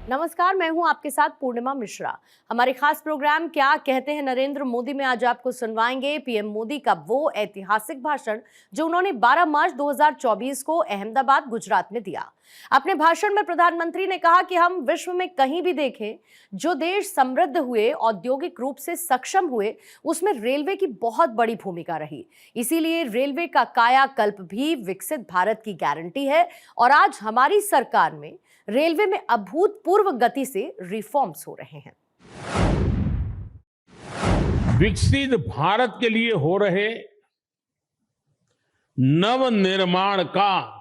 नमस्कार, मैं हूं आपके साथ पूर्णिमा मिश्रा। हमारे खास प्रोग्राम क्या कहते हैं नरेंद्र मोदी में आज आपको सुनवाएंगे पीएम मोदी का वो ऐतिहासिक भाषण जो उन्होंने 12 मार्च 2024 को अहमदाबाद, गुजरात में दिया। अपने भाषण में प्रधानमंत्री ने कहा कि हम विश्व में कहीं भी देखें, जो देश समृद्ध हुए, औद्योगिक रूप से सक्षम हुए, उसमें रेलवे की बहुत बड़ी भूमिका रही। इसीलिए रेलवे का कायाकल्प भी विकसित भारत की गारंटी है और आज हमारी सरकार में रेलवे में अभूतपूर्व गति से रिफॉर्म्स हो रहे हैं। विकसित भारत के लिए हो रहे नवनिर्माण का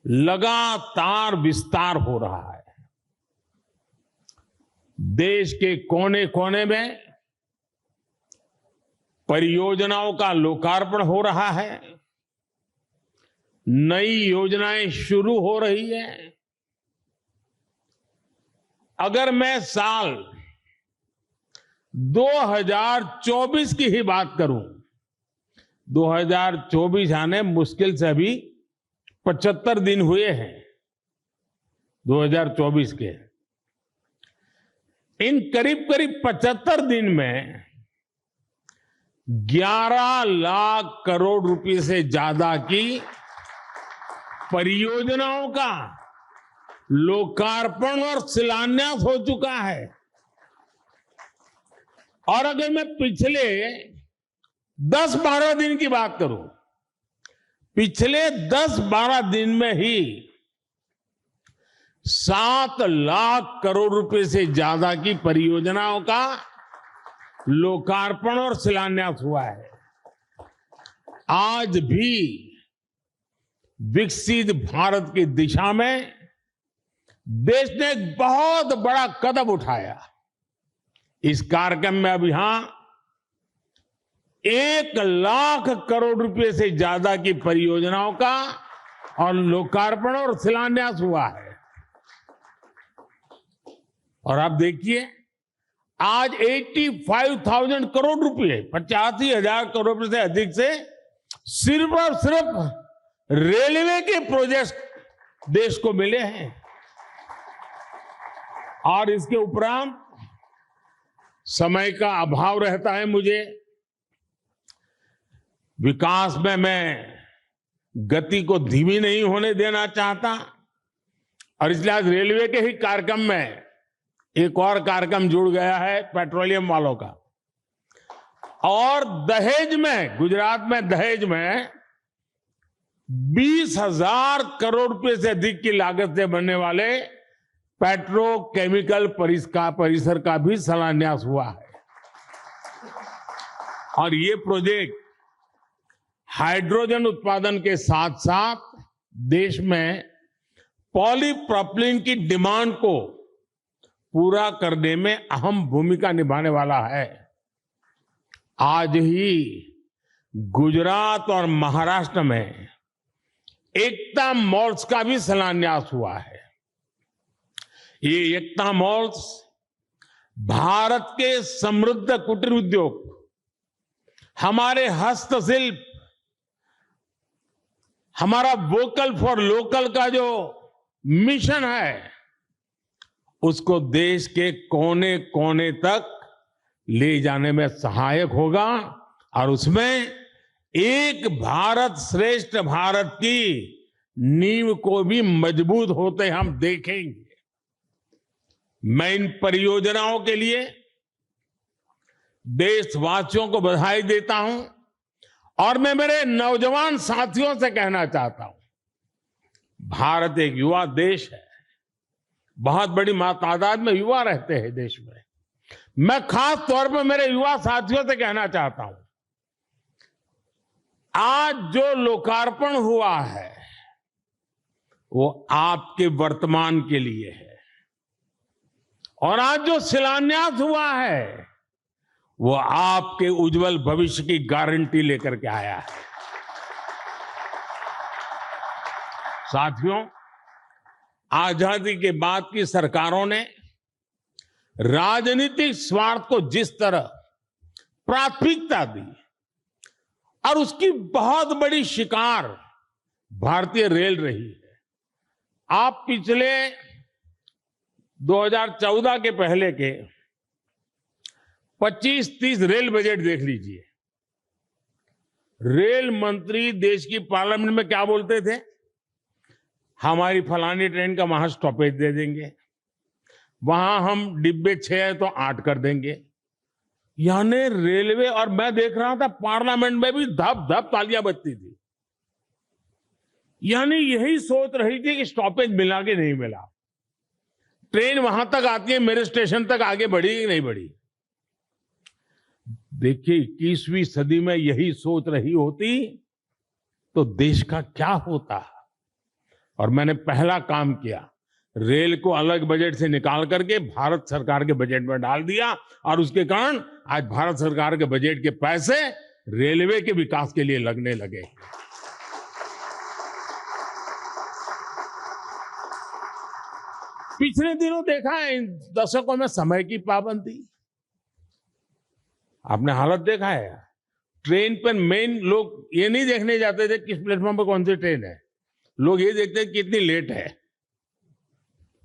लगातार विस्तार हो रहा है। देश के कोने कोने में परियोजनाओं का लोकार्पण हो रहा है, नई योजनाएं शुरू हो रही है। अगर मैं साल 2024 की ही बात करूं, 2024 आने मुश्किल से अभी 75 दिन हुए हैं 2024 के। इन करीब करीब 75 दिन में 11 लाख करोड़ रुपए से ज्यादा की परियोजनाओं का लोकार्पण और शिलान्यास हो चुका है। और अगर मैं पिछले 10-12 दिन की बात करूं, पिछले 10-12 दिन में ही 7 लाख करोड़ रुपए से ज्यादा की परियोजनाओं का लोकार्पण और शिलान्यास हुआ है। आज भी विकसित भारत की दिशा में देश ने एक बहुत बड़ा कदम उठाया। इस कार्यक्रम में अब यहां 1 लाख करोड़ रुपए से ज्यादा की परियोजनाओं का और लोकार्पण और शिलान्यास हुआ है। और आप देखिए, आज 85,000 करोड़ रुपए, 85,000 करोड़ रुपए से अधिक से सिर्फ और सिर्फ रेलवे के प्रोजेक्ट देश को मिले हैं। और इसके उपरांत समय का अभाव रहता है मुझे, विकास में मैं गति को धीमी नहीं होने देना चाहता, और इसलिए आज रेलवे के ही कार्यक्रम में एक और कार्यक्रम जुड़ गया है पेट्रोलियम वालों का। और दहेज में, गुजरात में दहेज में 20,000 करोड़ रुपए से अधिक की लागत से बनने वाले पेट्रोकेमिकल परिसर का भी शिलान्यास हुआ है। और ये प्रोजेक्ट हाइड्रोजन उत्पादन के साथ साथ देश में पॉलीप्रोपिलीन की डिमांड को पूरा करने में अहम भूमिका निभाने वाला है। आज ही गुजरात और महाराष्ट्र में एकता मॉल्स का भी शिलान्यास हुआ है। ये एकता मॉल्स भारत के समृद्ध कुटीर उद्योग, हमारे हस्तशिल्प, हमारा वोकल फॉर लोकल का जो मिशन है, उसको देश के कोने कोने तक ले जाने में सहायक होगा। और उसमें एक भारत श्रेष्ठ भारत की नींव को भी मजबूत होते हम देखेंगे। मैं इन परियोजनाओं के लिए देशवासियों को बधाई देता हूं, और मैं मेरे नौजवान साथियों से कहना चाहता हूं, भारत एक युवा देश है, बहुत बड़ी तादाद में युवा रहते हैं देश में। मैं खास तौर पर मेरे युवा साथियों से कहना चाहता हूं, आज जो लोकार्पण हुआ है वो आपके वर्तमान के लिए है, और आज जो शिलान्यास हुआ है वो आपके उज्जवल भविष्य की गारंटी लेकर के आया है। साथियों, आजादी के बाद की सरकारों ने राजनीतिक स्वार्थ को जिस तरह प्राथमिकता दी, और उसकी बहुत बड़ी शिकार भारतीय रेल रही है। आप पिछले 2014 के पहले के 25-30 रेल बजट देख लीजिए। रेल मंत्री देश की पार्लियामेंट में क्या बोलते थे? हमारी फलानी ट्रेन का वहां स्टॉपेज दे देंगे, वहां हम डिब्बे 6 है तो 8 कर देंगे। यानी रेलवे, और मैं देख रहा था पार्लियामेंट में भी धप धप तालियां बजती थी। यानी यही सोच रही थी कि स्टॉपेज मिला कि नहीं मिला, ट्रेन वहां तक आती है, मेरे स्टेशन तक आगे बढ़ी कि नहीं बढ़ी। देखिए 21वीं सदी में यही सोच रही होती तो देश का क्या होता। और मैंने पहला काम किया, रेल को अलग बजट से निकाल करके भारत सरकार के बजट में डाल दिया, और उसके कारण आज भारत सरकार के बजट के पैसे रेलवे के विकास के लिए लगने लगे। पिछले दिनों देखा है इन दशकों में समय की पाबंदी, आपने हालत देखा है। ट्रेन पर मेन लोग ये नहीं देखने जाते थे किस प्लेटफॉर्म पर कौन सी ट्रेन है, लोग ये देखते हैं कितनी लेट है।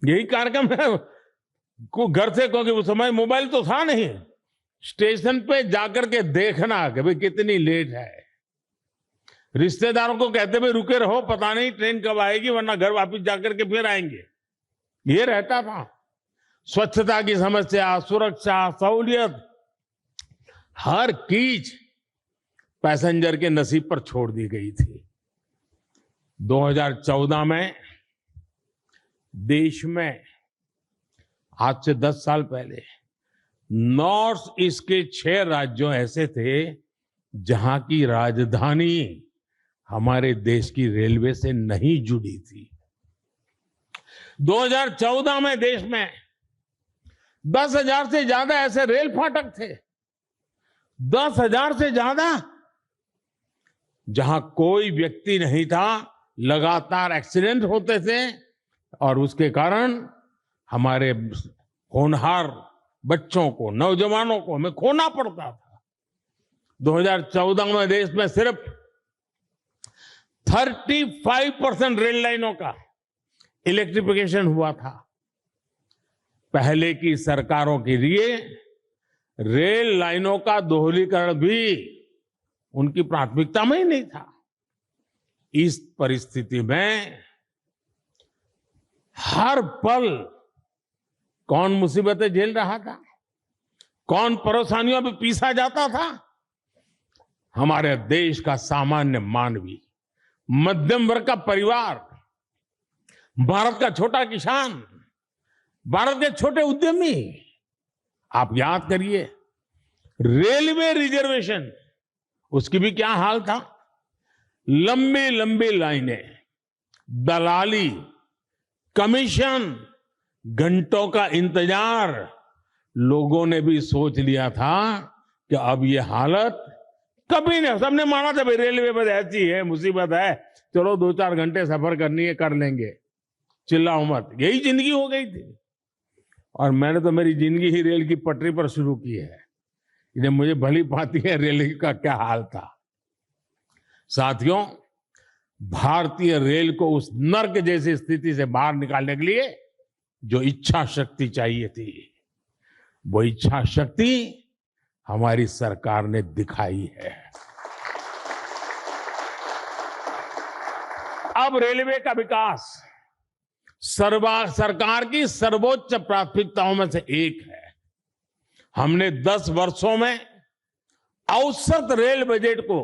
यही कार्यक्रम है को घर से, क्योंकि उस समय मोबाइल तो था नहीं, स्टेशन पे जाकर के देखना कि भाई कितनी लेट है। रिश्तेदारों को कहते भाई रुके रहो, पता नहीं ट्रेन कब आएगी, वरना घर वापस जाकर के फिर आएंगे। ये रहता था। स्वच्छता की समस्या, सुरक्षा, सहूलियत, हर चीज पैसेंजर के नसीब पर छोड़ दी गई थी। 2014 में देश में आज से 10 साल पहले नॉर्थ ईस्ट के 6 राज्यों ऐसे थे जहां की राजधानी हमारे देश की रेलवे से नहीं जुड़ी थी। 2014 में देश में 10,000 से ज्यादा ऐसे रेल फाटक थे, 10,000 से ज्यादा, जहां कोई व्यक्ति नहीं था, लगातार एक्सीडेंट होते थे और उसके कारण हमारे होनहार बच्चों को, नौजवानों को हमें खोना पड़ता था। 2014 में देश में सिर्फ 35% रेल लाइनों का इलेक्ट्रिफिकेशन हुआ था। पहले की सरकारों के लिए रेल लाइनों का दोहरीकरण भी उनकी प्राथमिकता में ही नहीं था। इस परिस्थिति में हर पल कौन मुसीबतें झेल रहा था, कौन परेशानियों में पीसा जाता था? हमारे देश का सामान्य मानवी, मध्यम वर्ग का परिवार, भारत का छोटा किसान, भारत के छोटे उद्यमी। आप याद करिए, रेलवे रिजर्वेशन, उसकी भी क्या हाल था। लंबी लंबी लाइनें, दलाली, कमीशन, घंटों का इंतजार। लोगों ने भी सोच लिया था कि अब ये हालत कभी नहीं, सबने माना था भाई रेलवे पर ऐसी है, मुसीबत है, चलो 2-4 घंटे सफर करनी है, कर लेंगे, चिल्लाओ मत। यही जिंदगी हो गई थी। और मैंने तो मेरी जिंदगी ही रेल की पटरी पर शुरू की है, इन्हें मुझे भली भांति है रेल का क्या हाल था। साथियों, भारतीय रेल को उस नर्क जैसी स्थिति से बाहर निकालने के लिए जो इच्छा शक्ति चाहिए थी, वो इच्छा शक्ति हमारी सरकार ने दिखाई है। अब रेलवे का विकास सरकार की सर्वोच्च प्राथमिकताओं में से एक है। हमने 10 वर्षों में औसत रेल बजट को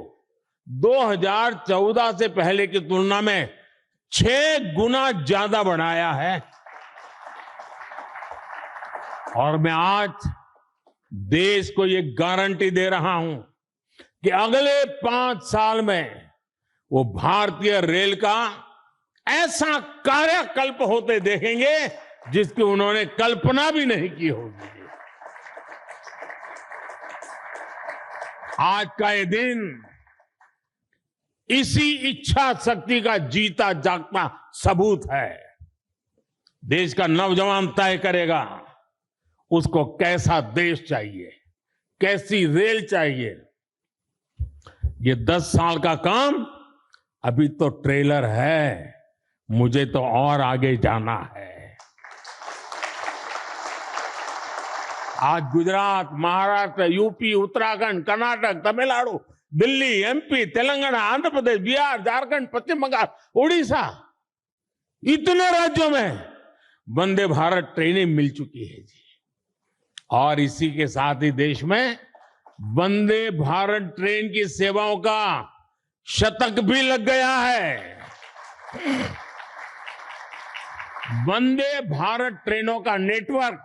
2014 से पहले की तुलना में 6 गुना ज्यादा बढ़ाया है। और मैं आज देश को ये गारंटी दे रहा हूं कि अगले 5 साल में वो भारतीय रेल का ऐसा कार्यकल्प होते देखेंगे जिसकी उन्होंने कल्पना भी नहीं की होगी। आज का ये दिन इसी इच्छा शक्ति का जीता जागता सबूत है। देश का नौजवान तय करेगा उसको कैसा देश चाहिए, कैसी रेल चाहिए। ये 10 साल का काम अभी तो ट्रेलर है, मुझे तो और आगे जाना है। आज गुजरात, महाराष्ट्र, यूपी, उत्तराखंड, कर्नाटक, तमिलनाडु, दिल्ली, एमपी, तेलंगाना, आंध्र प्रदेश, बिहार, झारखंड, पश्चिम बंगाल, उड़ीसा, इतने राज्यों में वंदे भारत ट्रेनें मिल चुकी है जी। और इसी के साथ ही देश में वंदे भारत ट्रेन की सेवाओं का शतक भी लग गया है। वंदे भारत ट्रेनों का नेटवर्क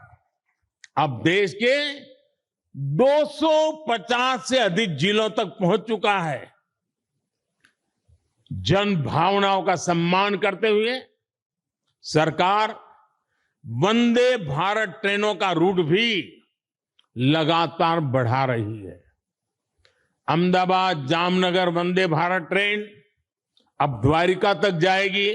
अब देश के 250 से अधिक जिलों तक पहुंच चुका है। जन भावनाओं का सम्मान करते हुए सरकार वंदे भारत ट्रेनों का रूट भी लगातार बढ़ा रही है। अहमदाबाद जामनगर वंदे भारत ट्रेन अब द्वारिका तक जाएगी।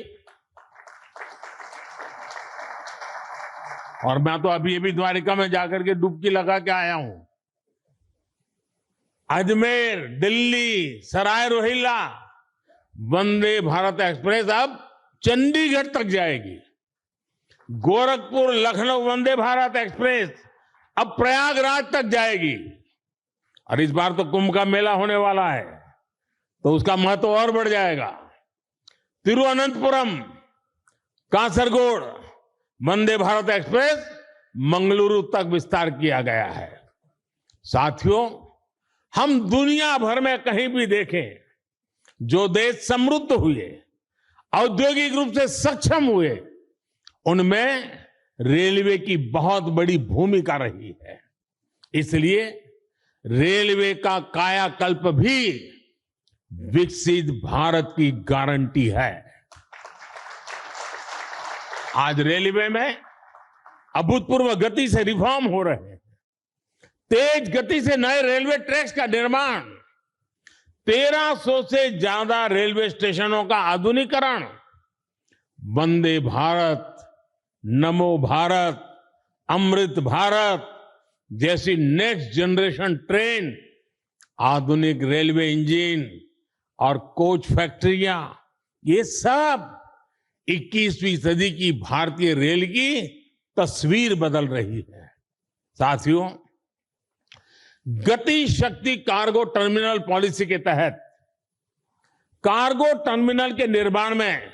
और मैं तो अभी द्वारिका में जाकर के डुबकी लगा के आया हूं। अजमेर, दिल्ली, सराय रोहिल्ला वंदे भारत एक्सप्रेस अब चंडीगढ़ तक जाएगी। गोरखपुर लखनऊ वंदे भारत एक्सप्रेस अब प्रयागराज तक जाएगी। और इस बार तो कुंभ का मेला होने वाला है, तो उसका महत्व और बढ़ जाएगा। तिरुवनंतपुरम, कासरगोड वंदे भारत एक्सप्रेस मंगलुरु तक विस्तार किया गया है। साथियों, हम दुनिया भर में कहीं भी देखें, जो देश समृद्ध हुए, औद्योगिक रूप से सक्षम हुए, उनमें रेलवे की बहुत बड़ी भूमिका रही है। इसलिए रेलवे का कायाकल्प भी विकसित भारत की गारंटी है। आज रेलवे में अभूतपूर्व गति से रिफॉर्म हो रहे हैं। तेज गति से नए रेलवे ट्रैक्स का निर्माण, 1300 से ज्यादा रेलवे स्टेशनों का आधुनिकीकरण, वंदे भारत, नमो भारत, अमृत भारत जैसी नेक्स्ट जनरेशन ट्रेन, आधुनिक रेलवे इंजन और कोच फैक्ट्रियां, ये सब 21वीं सदी की भारतीय रेल की तस्वीर बदल रही है। साथियों, गति शक्ति कार्गो टर्मिनल पॉलिसी के तहत कार्गो टर्मिनल के निर्माण में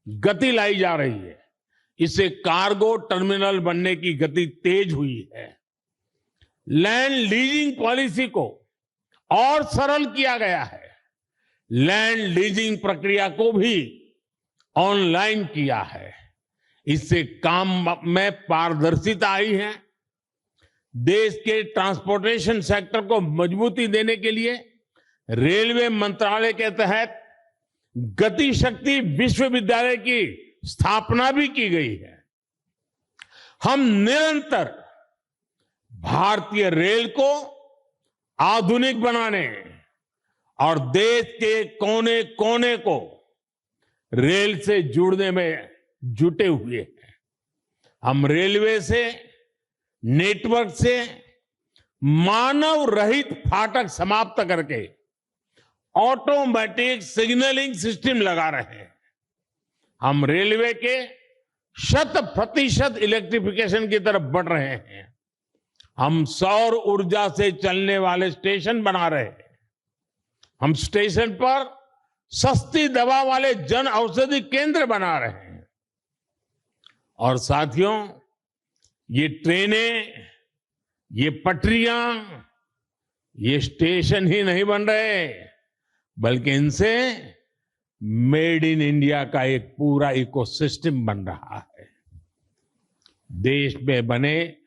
गति लाई जा रही है। इससे कार्गो टर्मिनल बनने की गति तेज हुई है। लैंड लीजिंग पॉलिसी को और सरल किया गया है। लैंड लीजिंग प्रक्रिया को भी ऑनलाइन किया है। इससे काम में पारदर्शिता आई है। देश के ट्रांसपोर्टेशन सेक्टर को मजबूती देने के लिए रेलवे मंत्रालय के तहत गति शक्ति विश्वविद्यालय की स्थापना भी की गई है। हम निरंतर भारतीय रेल को आधुनिक बनाने और देश के कोने कोने को रेल से जुड़ने में जुटे हुए हैं। हम रेलवे से, नेटवर्क से मानव रहित फाटक समाप्त करके ऑटोमेटिक सिग्नलिंग सिस्टम लगा रहे हैं। हम रेलवे के 100% इलेक्ट्रिफिकेशन की तरफ बढ़ रहे हैं। हम सौर ऊर्जा से चलने वाले स्टेशन बना रहे हैं। हम स्टेशन पर सस्ती दवा वाले जन औषधि केंद्र बना रहे हैं। और साथियों, ये ट्रेनें, ये पटरियां, ये स्टेशन ही नहीं बन रहे, बल्कि इनसे मेड इन इंडिया का एक पूरा इकोसिस्टम बन रहा है। देश में बने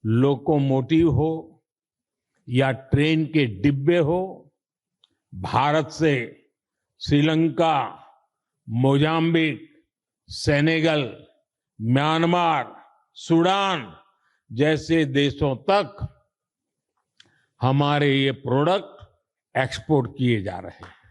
लोकोमोटिव हो या ट्रेन के डिब्बे हो, भारत से Sri Lanka, Mozambique, Senegal, Myanmar, Sudan जैसे देशों तक हमारे ये प्रोडक्ट एक्सपोर्ट किए जा रहे हैं।